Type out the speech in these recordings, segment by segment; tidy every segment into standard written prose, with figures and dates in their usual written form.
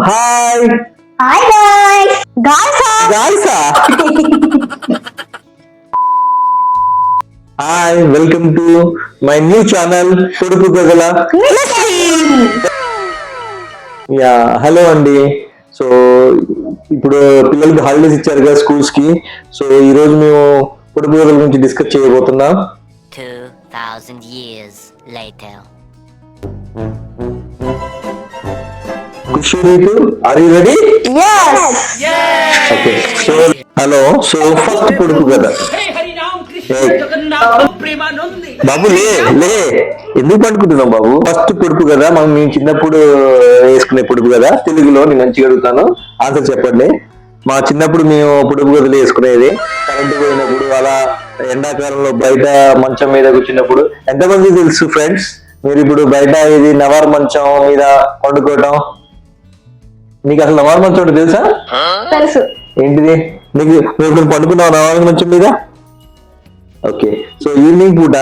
Hi hi guys గాయ్సా hi welcome to my new channel పొడుపు గదల. యా హలో అండి. సో ఇప్పుడు పిల్లలకి హాలిడేస్ ఇచ్చారు కదా స్కూల్స్ కి. సో ఈ రోజు మేము పొడుపు గదల గురించి డిస్కస్ చేయబోతున్నాం. 2000 years later. Kushi Ritu, are you ready? yes Okay. So hello. So first పొడుపు గద. బాబు లే ఎందుకు పడుకుంటున్నావు బాబు? ఫస్ట్ పొడుపు కదా మేము చిన్నప్పుడు వేసుకునే పొడుపు కదా. తెలుగులో నేను మంచిగా అడుగుతాను, ఆన్సర్ చెప్పండి. మా చిన్నప్పుడు మేము పొడుపు గదులు వేసుకునేది. కరెంటు పోయినప్పుడు అలా ఎండాకాలంలో బయట మంచం మీద కూర్చున్నప్పుడు. ఎంతమంది తెలుసు ఫ్రెండ్స్ మీరు ఇప్పుడు బయట ఇది నవార్ మంచం మీద పండుకోవటం? నీకు అసలు నవార్ మంచం అంటే తెలుసా? తెలుసు. ఏంటిది? నీకు ఇప్పుడు పండుకున్నావు నవార్ మంచం మీద? ఓకే. సో ఈవినింగ్ పూట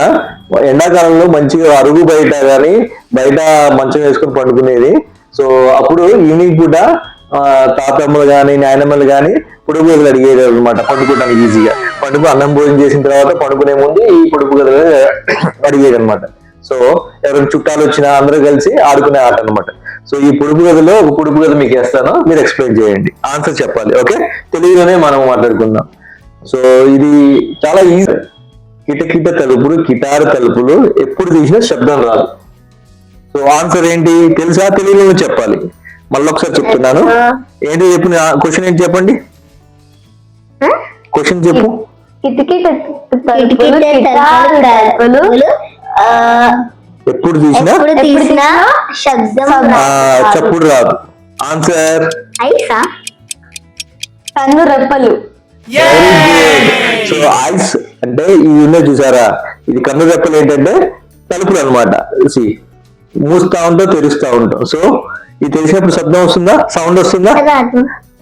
ఎండాకాలంలో మంచిగా అరుగు బయట కానీ బయట మంచం వేసుకొని పండుకునేది. సో అప్పుడు ఈవినింగ్ పూట తాతమ్మలు కానీ నాయనమ్మలు కానీ పొడుపు గదులు అడిగేది అనమాట పండుకోవడానికి ఈజీగా. అన్నం భోజనం చేసిన తర్వాత పండుకునే ముందు ఈ పొడుపు గదులు అడిగేది అనమాట. సో ఎవరైనా చుట్టాలు వచ్చినా అందరూ కలిసి ఆడుకునే ఆట అనమాట. సో ఈ పొడుపు గదిలో ఒక పొడుపు గది మీకు వేస్తాను, మీరు ఎక్స్ప్లెయిన్ చేయండి, ఆన్సర్ చెప్పాలి. ఓకే, తెలుగులోనే మనం మాట్లాడుకుందాం. సో ఇది చాలా ఈజీ. కిటకిట తలుపులు కిటారు తలుపులు ఎప్పుడు తీసినా శబ్దం రాదు. సో ఆన్సర్ ఏంటి తెలుసా? తెలుగులో చెప్పాలి. మళ్ళీ ఒకసారి చెప్తున్నాను. ఏంటి చెప్పు, క్వశ్చన్ ఏంటి చెప్పండి, క్వశ్చన్ చెప్పు. ఎప్పుడు తీసినా చప్పుడు రాదు. ఆన్సర్ కన్ను రెప్పలు. సో ఐస్ అంటే ఈ ఉన్నది చూసారా, ఇది కన్ను రెప్పలు ఏంటంటే తలుపులు అనమాట. మూస్తా ఉంటాం తెరుస్తా ఉంటాం. సో ఇది తెలిసినప్పుడు శబ్దం వస్తుందా, సౌండ్ వస్తుందా?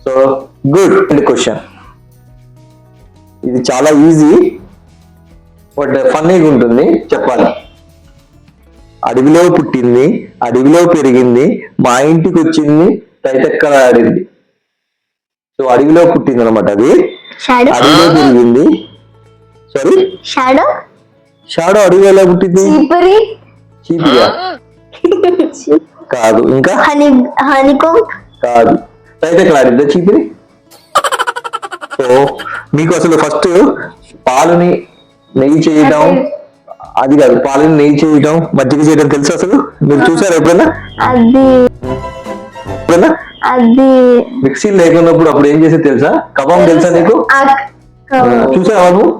So good question. ఇది చాలా ఈజీ బట్ ఫన్నీగా ఉంటుంది, చెప్పాలి. అడవిలో పుట్టింది అడవిలో పెరిగింది మా ఇంటికి వచ్చింది తైతక్కల ఆడింది. సో అడవిలో పుట్టింది అనమాట, అది అడవిలో పెరిగింది. సారీ, షాడో అడవిలో ఎలా పుట్టింది? చీపిగా కాదు, ఇంకా కాదు, తైతక్కల ఆడిందా చీపిరి? సో మీకు అసలు ఫస్ట్ పాలని నెయ్యి చేయడం, అది కాదు, పాలని నెయ్యి చేయడం మజ్జిగ చేయడం తెలుసు అసలు? మీరు చూసారు ఎప్పుడైనా? అది మిక్సీ లేకున్నప్పుడు అప్పుడు ఏం చేసేది తెలుసా? కబాబ్ తెలుసా నీకు? చూసావా నువ్వు?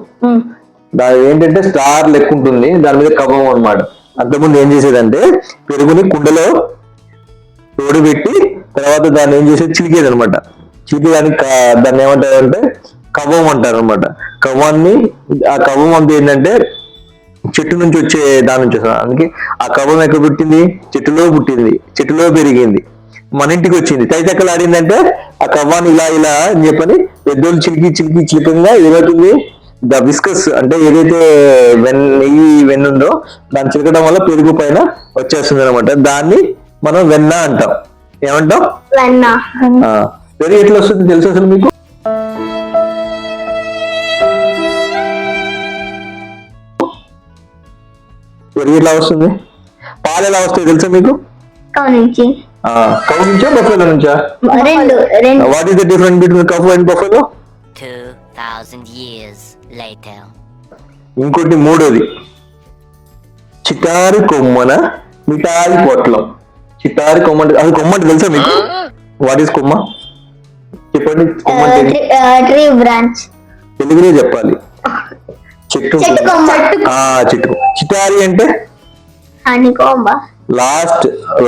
దాని ఏంటంటే స్టార్ లెక్క ఉంటుంది, దాని మీద కబాబ్ అనమాట. అంతకుముందు ఏం చేసేదంటే పెరుగుని కుండలో తోడుపెట్టి తర్వాత దాన్ని ఏం చేసేది చిలికేది అనమాట. చిలికి దాన్ని ఏమంటారంటే కవ్వం అంటారు అనమాట. కవ్వాన్ని, ఆ కవ్వం అంతా ఏంటంటే చెట్టు నుంచి వచ్చే దాని నుంచి వస్తుంది. అందుకే ఆ కవ్వం ఎక్కడ పుట్టింది? చెట్టులో పుట్టింది, చెట్టులో పెరిగింది, మన ఇంటికి వచ్చింది. తైతక్కలు ఆడిందంటే ఆ కవ్వాన్ని ఇలా ఇలా అని చెప్పని పెద్దోళ్ళు చిలికంగా ఏమవుతుంది, ద విస్కస్ అంటే ఏదైతే నెయ్యి వెన్నుందో దాన్ని చిలకడం వల్ల పెరుగు పైన వచ్చేస్తుంది అనమాట. దాన్ని మనం వెన్న అంటాం. ఏమంటాం? పెరుగు ఎట్లా వస్తుంది తెలుసు అసలు మీకు? పెరుగు ఎట్లా వస్తుంది? పాలు ఎలా వస్తాయి తెలుసా మీకు? కౌ నుంచా బఫెలో నుంచా? What is the difference between cow and buffalo? 2000 years later. ఇంకోటి మూడోది, చిటారి కొమ్మన మిఠాయి పొట్లం. చిటారి కొమ్మ అంటే అది కొమ్మ అంటే తెలుసా మీకు? వాట్ ఈస్ కొమ్మ చెప్పండి. కొమ్మ అంటే తెలుగులో చెప్పాలి. చెట్టు. చెట్టు. చిటారి అంటే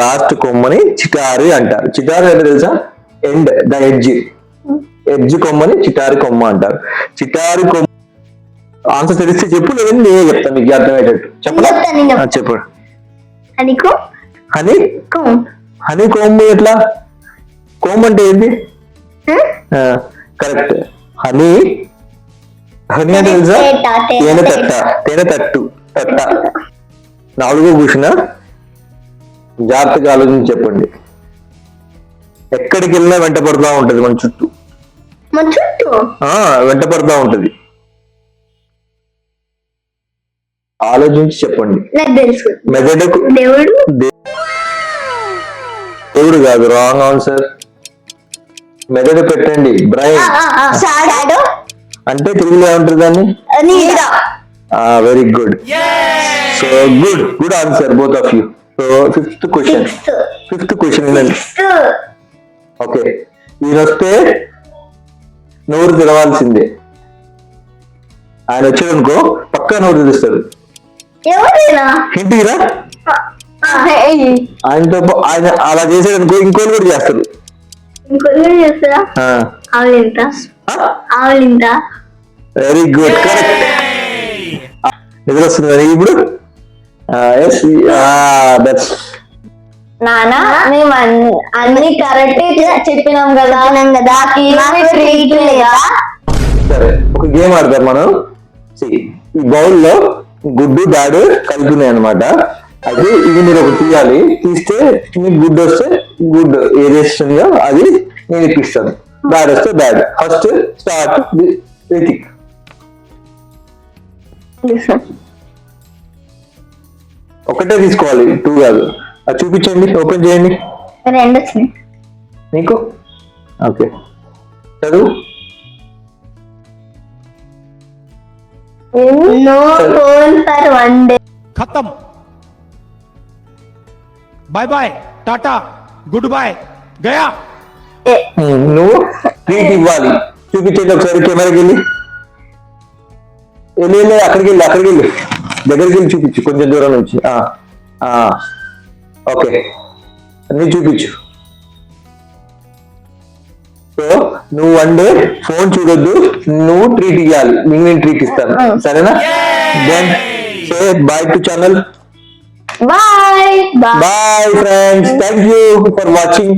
లాస్ట్ కొమ్మని చిటారి అంటారు. చిటారి అంటే తెలుసా? ఎండ్, ద ఎడ్జ్ కొమ్మని చిటారి కొమ్మ అంటారు. చిటారి కొమ్మ ఆన్సర్ తెలిస్తే చెప్పు, లేదండి నేనే చెప్తాను మీకు అర్థమయ్యేటట్టు. చెప్పు. హనీ కోంబు ఎట్లా? కోంబు అంటే ఏంటి? కరెక్ట్, హనీ అంటే తెలుసా? తేనె తట్టు. నాలుగో క్వశ్చన్ జాగ్రత్తగా ఆలోచించి చెప్పండి. ఎక్కడికి వెళ్ళినా వెంట పడుతూ ఉంటది మన చుట్టూ. మన చుట్టూ వెంట పడుతూ ఉంటది. ఆలోచించి చెప్పండి. నాకు తెలుసు. మెదడుకు దేవుడు. దేవుడు కాదు, రాంగ్ ఆన్సర్. మెదడు పెట్టండి, బ్రైన్. షాడో అంటే తెలుగులో ఏమంటారు దాన్ని? నీడ. Very good. So good answer both of you. So fifth question వినండి. ఓకే, ఈయన వస్తే నోరు తెరవాల్సిందే. ఆయన వచ్చాడనుకో పక్కా నోరు తెరుస్తాడు. ఎవరైనా ఇంటికిరా ఆయన అలా చేసాడనుకో ఇంకోళ్ళు కూడా చేస్తారు. ఇంకొన్ని చేస్తారా? ఆవులింత ఆవులింత. Very good, correct. నిద్ర వస్తుంది ఇప్పుడు. నానా మేము అన్ని కరెక్ట్ చెప్పినాం కదా. ట్రీట్ లేదా? సరే, ఒక గేమ్ ఆడతాం మనం. ఈ బౌల్ లో గుడ్డు బ్యాడ్ కలిపి ఉన్నాయి అనమాట. అయితే ఇది మీరు ఒకటి తీయాలి. తీస్తే మీకు గుడ్ వస్తే గుడ్ ఏరియేషన్ గా అది నేను ఇప్పిస్తాను. బ్యాడ్ వస్తే బ్యాడ్. First start Hrithik. ఒకటే తీసుకోవాలి, 2 కాదు. అది చూపించండి, ఓపెన్ చేయండి. రెండు వచ్చినాయి నీకు. ఓకే, చదువు. No phone for 1 day. खत्म. Bye bye, tata, goodbye, गया. నువ్వు ట్రీట్ ఇవ్వాలి. చూపించండి ఒకసారి కెమెరాకి వెళ్ళి. అక్కడికి వెళ్ళి దగ్గరికి వెళ్ళి చూపించు, కొంచెం దూరం నుంచి. ఓకే, అన్ని చూపించు. సో నువ్వు 1 డే ఫోన్ చూడొద్దు, నువ్వు ట్రీట్ ఇవ్వాలి. నేను ట్రీట్ ఇస్తాను, సరేనా? Then say bye to channel. Bye. Bye friends, thank you for watching.